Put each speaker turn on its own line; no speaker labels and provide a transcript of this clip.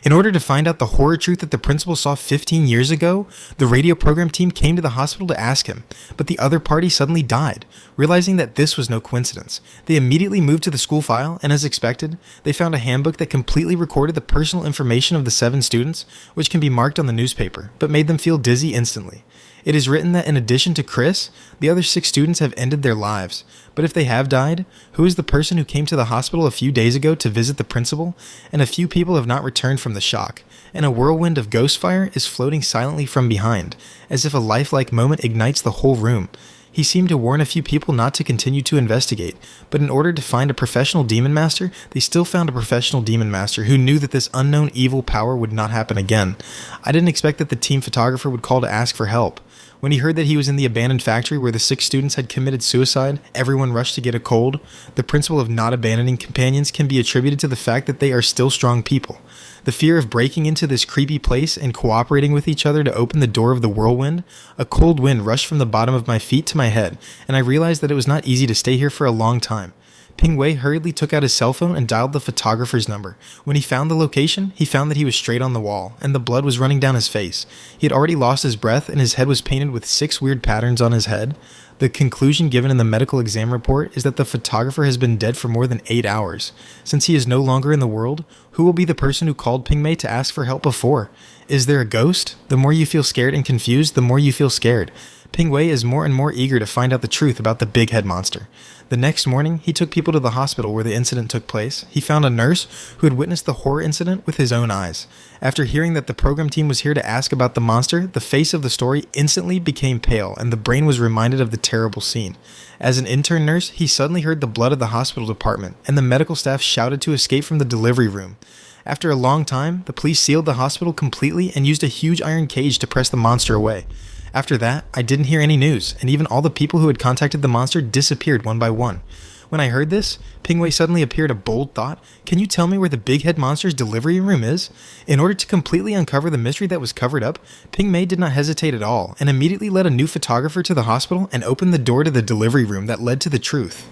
In order to find out the horror truth that the principal saw 15 years ago, the radio program team came to the hospital to ask him, but the other party suddenly died. Realizing that this was no coincidence, they immediately moved to the school file, and as expected, they found a handbook that completely recorded the personal information of the 7 students, which can be marked on the newspaper, but made them feel dizzy instantly. It is written that in addition to Chris, the other 6 students have ended their lives. But if they have died, who is the person who came to the hospital a few days ago to visit the principal? And a few people have not returned from the shock. And a whirlwind of ghost fire is floating silently from behind, as if a lifelike moment ignites the whole room. He seemed to warn a few people not to continue to investigate, but in order to find a professional demon master, they still found a professional demon master who knew that this unknown evil power would not happen again. I didn't expect that the team photographer would call to ask for help. When he heard that he was in the abandoned factory where the 6 students had committed suicide, everyone rushed to get a cold. The principle of not abandoning companions can be attributed to the fact that they are still strong people. The fear of breaking into this creepy place and cooperating with each other to open the door of the whirlwind, a cold wind rushed from the bottom of my feet to my head, and I realized that it was not easy to stay here for a long time. Ping Wei hurriedly took out his cell phone and dialed the photographer's number. When he found the location, he found that he was straight on the wall, and the blood was running down his face. He had already lost his breath, and his head was painted with 6 weird patterns on his head. The conclusion given in the medical exam report is that the photographer has been dead for more than 8 hours. Since he is no longer in the world, who will be the person who called Ping Mei to ask for help before? Is there a ghost? The more you feel scared and confused, the more you feel scared. Ping Wei is more and more eager to find out the truth about the big head monster. The next morning, he took people to the hospital where the incident took place. He found a nurse who had witnessed the horror incident with his own eyes. After hearing that the program team was here to ask about the monster, the face of the story instantly became pale, and the brain was reminded of the terrible scene. As an intern nurse, he suddenly heard the blood of the hospital department, and the medical staff shouted to escape from the delivery room. After a long time, the police sealed the hospital completely and used a huge iron cage to press the monster away. After that, I didn't hear any news, and even all the people who had contacted the monster disappeared one by one. When I heard this, Ping Wei suddenly appeared a bold thought. Can you tell me where the big head monster's delivery room is? In order to completely uncover the mystery that was covered up, Ping Mei did not hesitate at all, and immediately led a new photographer to the hospital and opened the door to the delivery room that led to the truth.